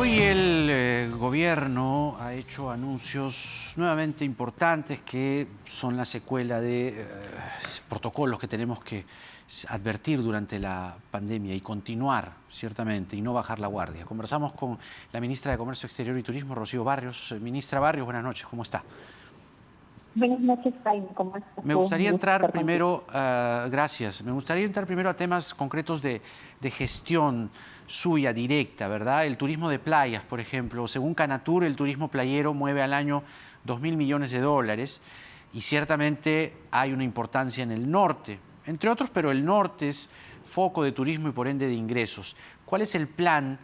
Hoy el gobierno ha hecho anuncios nuevamente importantes que son la secuela de protocolos que tenemos que advertir durante la pandemia y continuar, ciertamente, y no bajar la guardia. Conversamos con la ministra de Comercio Exterior y Turismo, Rocío Barrios. Ministra Barrios, buenas noches, ¿cómo está? Buenas noches, Jaime. ¿Cómo estás? Me gustaría entrar primero, gracias, me gustaría entrar primero a temas concretos de gestión suya, directa, ¿verdad? El turismo de playas, por ejemplo. Según Canatur, el turismo playero mueve al año 2.000 millones de dólares y ciertamente hay una importancia en el norte, entre otros, pero el norte es foco de turismo y por ende de ingresos. ¿Cuál es el plan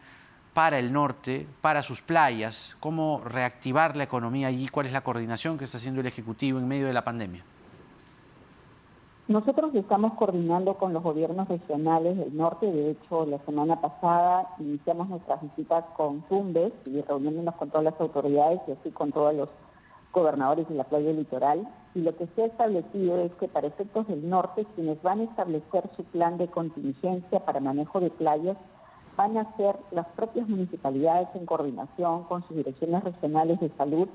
para el norte, para sus playas? ¿Cómo reactivar la economía allí? ¿Cuál es la coordinación que está haciendo el Ejecutivo en medio de la pandemia? Nosotros estamos coordinando con los gobiernos regionales del norte. De hecho, la semana pasada iniciamos nuestras visitas con Tumbes y reuniéndonos con todas las autoridades y así con todos los gobernadores de la playa litoral. Y lo que se ha establecido es que para efectos del norte, quienes van a establecer su plan de contingencia para manejo de playas van a ser las propias municipalidades en coordinación con sus direcciones regionales de salud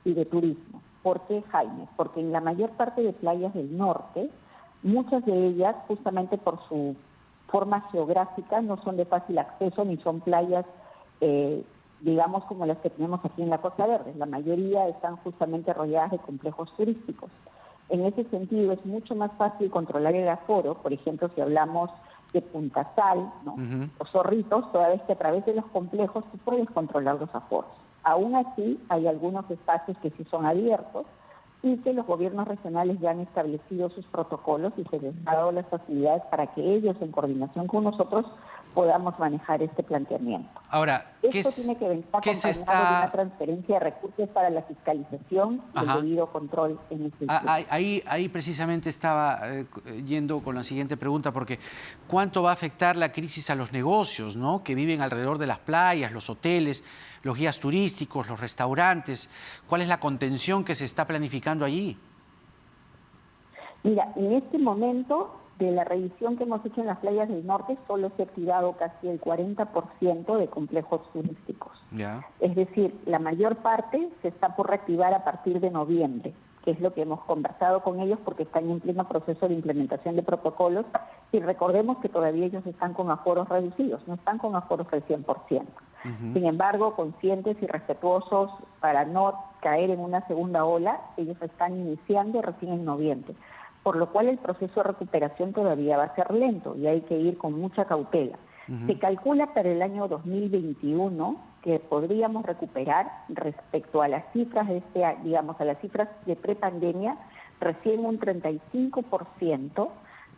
y de turismo. ¿Por qué, Jaime? Porque en la mayor parte de playas del norte, muchas de ellas, justamente por su forma geográfica, no son de fácil acceso ni son playas, digamos, como las que tenemos aquí en la Costa Verde. La mayoría están justamente rodeadas de complejos turísticos. En ese sentido, es mucho más fácil controlar el aforo. Por ejemplo, si hablamos de Punta Sal, ¿no? O Zorritos, toda vez que a través de los complejos tú puedes controlar los aforos. Aún así, hay algunos espacios que sí son abiertos y que los gobiernos regionales ya han establecido sus protocolos y se les ha dado las facilidades para que ellos, en coordinación con nosotros, podamos manejar este planteamiento. Ahora, esto tiene que venir acompañado de una transferencia de recursos para la fiscalización y el debido control en este ahí precisamente estaba yendo con la siguiente pregunta, porque ¿cuánto va a afectar la crisis a los negocios, ¿no?, que viven alrededor de las playas, los hoteles, los guías turísticos, los restaurantes? ¿Cuál es la contención que se está planificando allí? Mira, en este momento, de la revisión que hemos hecho en las playas del norte, solo se ha activado casi el 40% de complejos turísticos. Es decir, la mayor parte se está por reactivar a partir de noviembre, que es lo que hemos conversado con ellos porque están en pleno proceso de implementación de protocolos y recordemos que todavía ellos están con aforos reducidos, no están con aforos del 100%. Sin embargo, conscientes y respetuosos para no caer en una segunda ola, ellos están iniciando recién en noviembre, por lo cual el proceso de recuperación todavía va a ser lento y hay que ir con mucha cautela. Se calcula para el año 2021 que podríamos recuperar respecto a las cifras de digamos, a las cifras de prepandemia, recién un 35%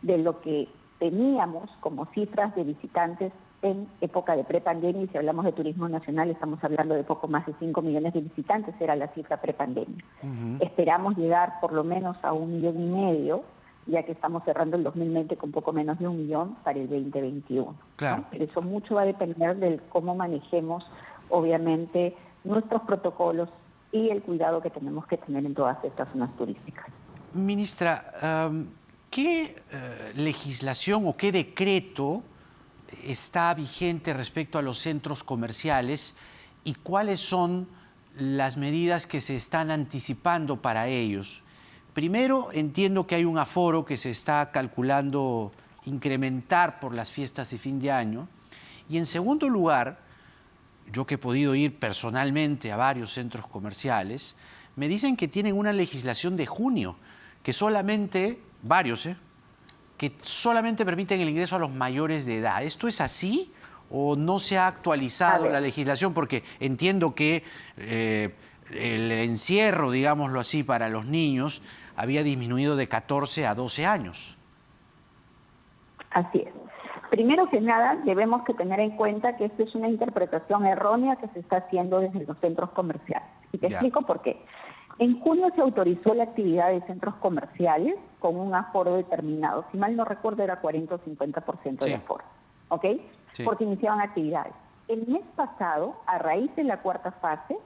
de lo que teníamos como cifras de visitantes en época de prepandemia, y si hablamos de turismo nacional estamos hablando de poco más de 5 millones de visitantes, era la cifra prepandemia. Esperamos llegar por lo menos a 1,5 millones, ya que estamos cerrando el 2020 con poco menos de 1 millón para el 2021. Claro. ¿No? Pero eso mucho va a depender de cómo manejemos, obviamente, nuestros protocolos y el cuidado que tenemos que tener en todas estas zonas turísticas. Ministra, ¿qué legislación o qué decreto está vigente respecto a los centros comerciales y cuáles son las medidas que se están anticipando para ellos? Primero, entiendo que hay un aforo que se está calculando incrementar por las fiestas de fin de año. Y en segundo lugar, yo que he podido ir personalmente a varios centros comerciales, me dicen que tienen una legislación de junio, que solamente, que solamente permiten el ingreso a los mayores de edad. ¿Esto es así o no se ha actualizado la legislación? Porque entiendo que el encierro, digámoslo así, para los niños había disminuido de 14 a 12 años. Así es. Primero que nada, debemos que tener en cuenta que esta es una interpretación errónea que se está haciendo desde los centros comerciales. Y te explico por qué. En junio se autorizó la actividad de centros comerciales con un aforo determinado. Si mal no recuerdo, era 40 o 50% de aforo. ¿Ok? Porque iniciaban actividades. El mes pasado, a raíz de la cuarta fase,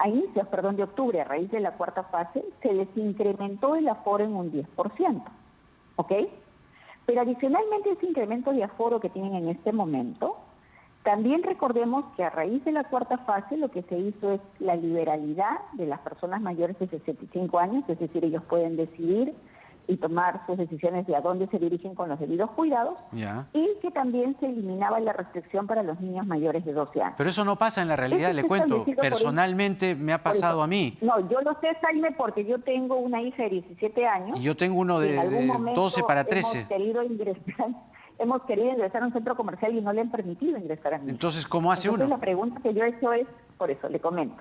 a inicios, de octubre, a raíz de la cuarta fase, se les incrementó el aforo en un 10%. ¿Ok? Pero adicionalmente ese incremento de aforo que tienen en este momento También recordemos que a raíz de la cuarta fase lo que se hizo es la liberalidad de las personas mayores de 65 años, es decir, ellos pueden decidir y tomar sus decisiones de a dónde se dirigen con los debidos cuidados, y que también se eliminaba la restricción para los niños mayores de 12 años. Pero eso no pasa en la realidad, le cuento. Personalmente me ha pasado a mí. No, yo lo sé, Jaime, porque yo tengo una hija de 17 años. Y yo tengo uno de 12 para 13. Hemos querido ingresar a un centro comercial y no le han permitido ingresar a mí. Entonces, ¿cómo hace uno? La pregunta que yo he hecho es, por eso le comento,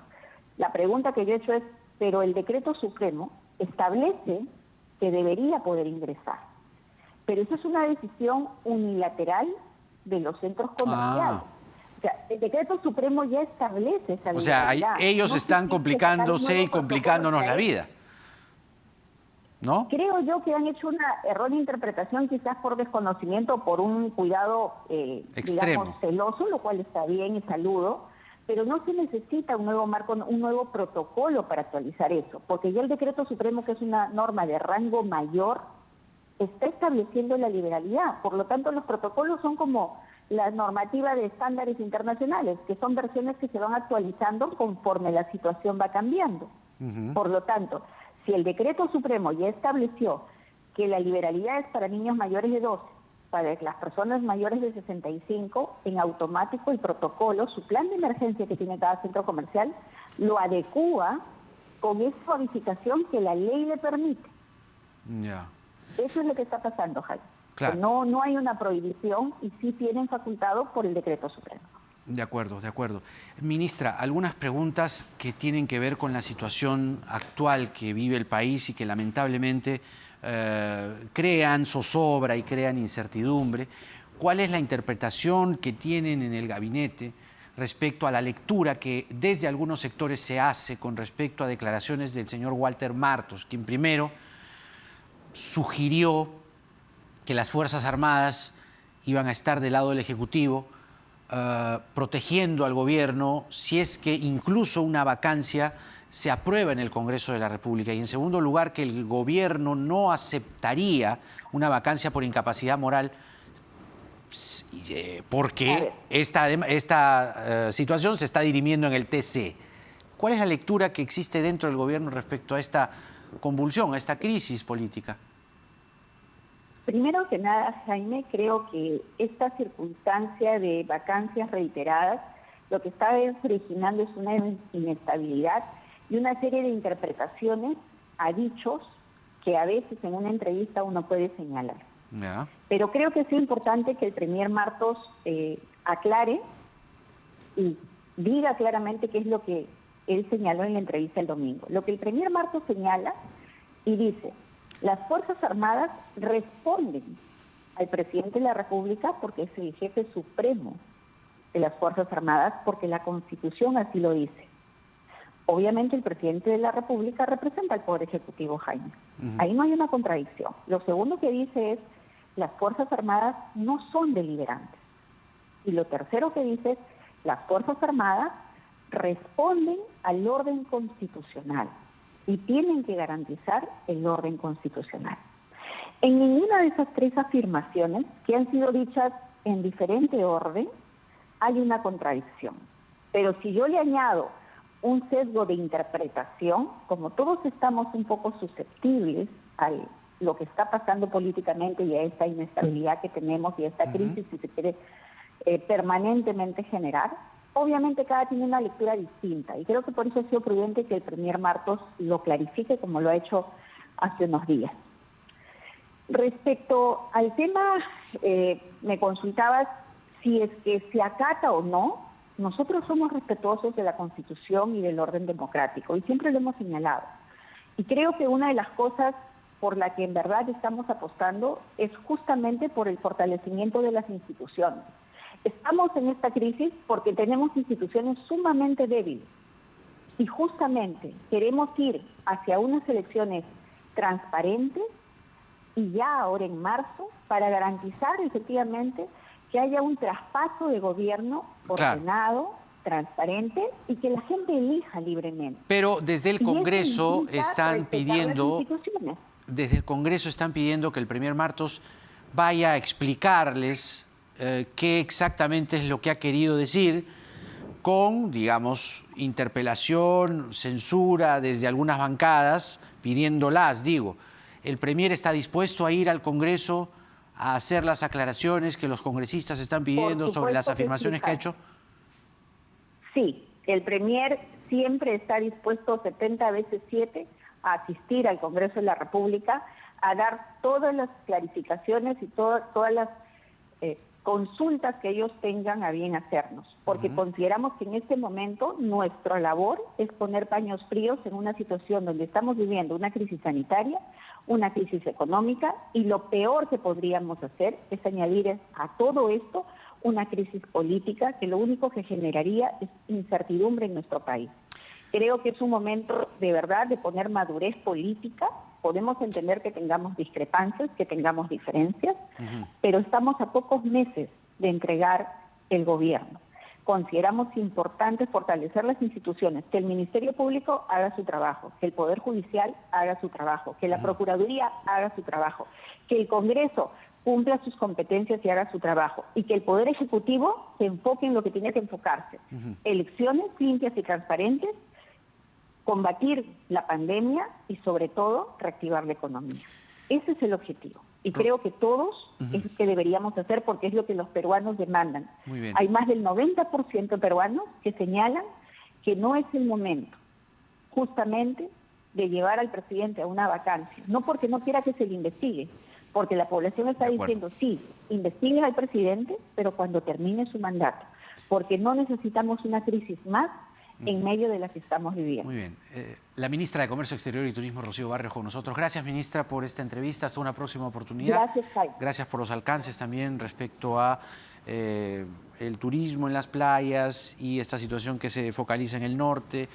la pregunta que yo he hecho es, pero el decreto supremo establece que debería poder ingresar. Pero eso es una decisión unilateral de los centros comerciales. O sea, el decreto supremo ya establece esa O sea, liberalidad. ellos están complicándose y complicándonos la vida, ¿no? Creo yo que han hecho una errónea interpretación, quizás por desconocimiento o por un cuidado extremo, digamos, celoso, lo cual está bien y saludo, pero no se necesita un nuevo marco, un nuevo protocolo para actualizar eso, porque ya el decreto supremo, que es una norma de rango mayor, está estableciendo la liberalidad. Por lo tanto, los protocolos son como la normativa de estándares internacionales, que son versiones que se van actualizando conforme la situación va cambiando. Por lo tanto, si el decreto supremo ya estableció que la liberalidad es para niños mayores de 12, para las personas mayores de 65, en automático el protocolo, su plan de emergencia que tiene cada centro comercial, lo adecúa con esa modificación que la ley le permite. Eso es lo que está pasando, Jaime. Claro. No hay una prohibición y sí tienen facultado por el decreto supremo. De acuerdo, de acuerdo. Ministra, algunas preguntas que tienen que ver con la situación actual que vive el país y que lamentablemente crean zozobra y crean incertidumbre. ¿Cuál es la interpretación que tienen en el gabinete respecto a la lectura que desde algunos sectores se hace con respecto a declaraciones del señor Walter Martos, quien primero sugirió que las Fuerzas Armadas iban a estar del lado del Ejecutivo, protegiendo al gobierno si es que incluso una vacancia se aprueba en el Congreso de la República, y en segundo lugar que el gobierno no aceptaría una vacancia por incapacidad moral porque esta situación se está dirimiendo en el TC. ¿Cuál es la lectura que existe dentro del gobierno respecto a esta convulsión, a esta crisis política? Primero que nada, Jaime, creo que esta circunstancia de vacancias reiteradas lo que está originando es una inestabilidad y una serie de interpretaciones a dichos que a veces en una entrevista uno puede señalar. Pero creo que es importante que el premier Martos aclare y diga claramente qué es lo que él señaló en la entrevista el domingo. Lo que el premier Martos señala y dice: las Fuerzas Armadas responden al presidente de la República porque es el jefe supremo de las Fuerzas Armadas, porque la Constitución así lo dice. Obviamente el presidente de la República representa al Poder Ejecutivo, Jaime. Ahí no hay una contradicción. Lo segundo que dice es: las Fuerzas Armadas no son deliberantes. Y lo tercero que dice es: las Fuerzas Armadas responden al orden constitucional y tienen que garantizar el orden constitucional. En ninguna de esas tres afirmaciones, que han sido dichas en diferente orden, hay una contradicción. Pero si yo le añado un sesgo de interpretación, como todos estamos un poco susceptibles a lo que está pasando políticamente y a esta inestabilidad que tenemos y a esta crisis, si se quiere permanentemente generar, obviamente cada tiene una lectura distinta, y creo que por eso ha sido prudente que el premier Martos lo clarifique como lo ha hecho hace unos días. Respecto al tema, me consultabas si es que se acata o no. Nosotros somos respetuosos de la Constitución y del orden democrático, y siempre lo hemos señalado. Y creo que una de las cosas por la que en verdad estamos apostando es justamente por el fortalecimiento de las instituciones. Estamos en esta crisis porque tenemos instituciones sumamente débiles y justamente queremos ir hacia unas elecciones transparentes y ya ahora en marzo para garantizar efectivamente que haya un traspaso de gobierno ordenado, transparente y que la gente elija libremente. Pero desde el Congreso están pidiendo, que el premier Martos vaya a explicarles qué exactamente es lo que ha querido decir con, digamos, interpelación, censura desde algunas bancadas, pidiéndolas, digo. ¿El Premier está dispuesto a ir al Congreso a hacer las aclaraciones que los congresistas están pidiendo sobre las afirmaciones que ha hecho? Sí, el Premier siempre está dispuesto 70 veces 7 a asistir al Congreso de la República, a dar todas las clarificaciones y todas las consultas que ellos tengan a bien hacernos, porque consideramos que en este momento nuestra labor es poner paños fríos en una situación donde estamos viviendo una crisis sanitaria, una crisis económica, y lo peor que podríamos hacer es añadir a todo esto una crisis política que lo único que generaría es incertidumbre en nuestro país. Creo que es un momento de verdad de poner madurez política. Podemos entender que tengamos discrepancias, que tengamos diferencias, pero estamos a pocos meses de entregar el gobierno. Consideramos importante fortalecer las instituciones, que el Ministerio Público haga su trabajo, que el Poder Judicial haga su trabajo, que la Procuraduría haga su trabajo, que el Congreso cumpla sus competencias y haga su trabajo, y que el Poder Ejecutivo se enfoque en lo que tiene que enfocarse. Elecciones limpias y transparentes, combatir la pandemia y, sobre todo, reactivar la economía. Ese es el objetivo. Y creo que todos es lo que deberíamos hacer, porque es lo que los peruanos demandan. Muy bien. Hay más del 90% de peruanos que señalan que no es el momento, justamente, de llevar al presidente a una vacancia. No porque no quiera que se le investigue, porque la población está diciendo, sí, investiguen al presidente, pero cuando termine su mandato. Porque no necesitamos una crisis más en medio de la que estamos viviendo. Muy bien. La ministra de Comercio Exterior y Turismo, Rocío Barrios, con nosotros. Gracias, ministra, por esta entrevista. Hasta una próxima oportunidad. Gracias, Jaime. Gracias por los alcances también respecto a el turismo en las playas y esta situación que se focaliza en el norte.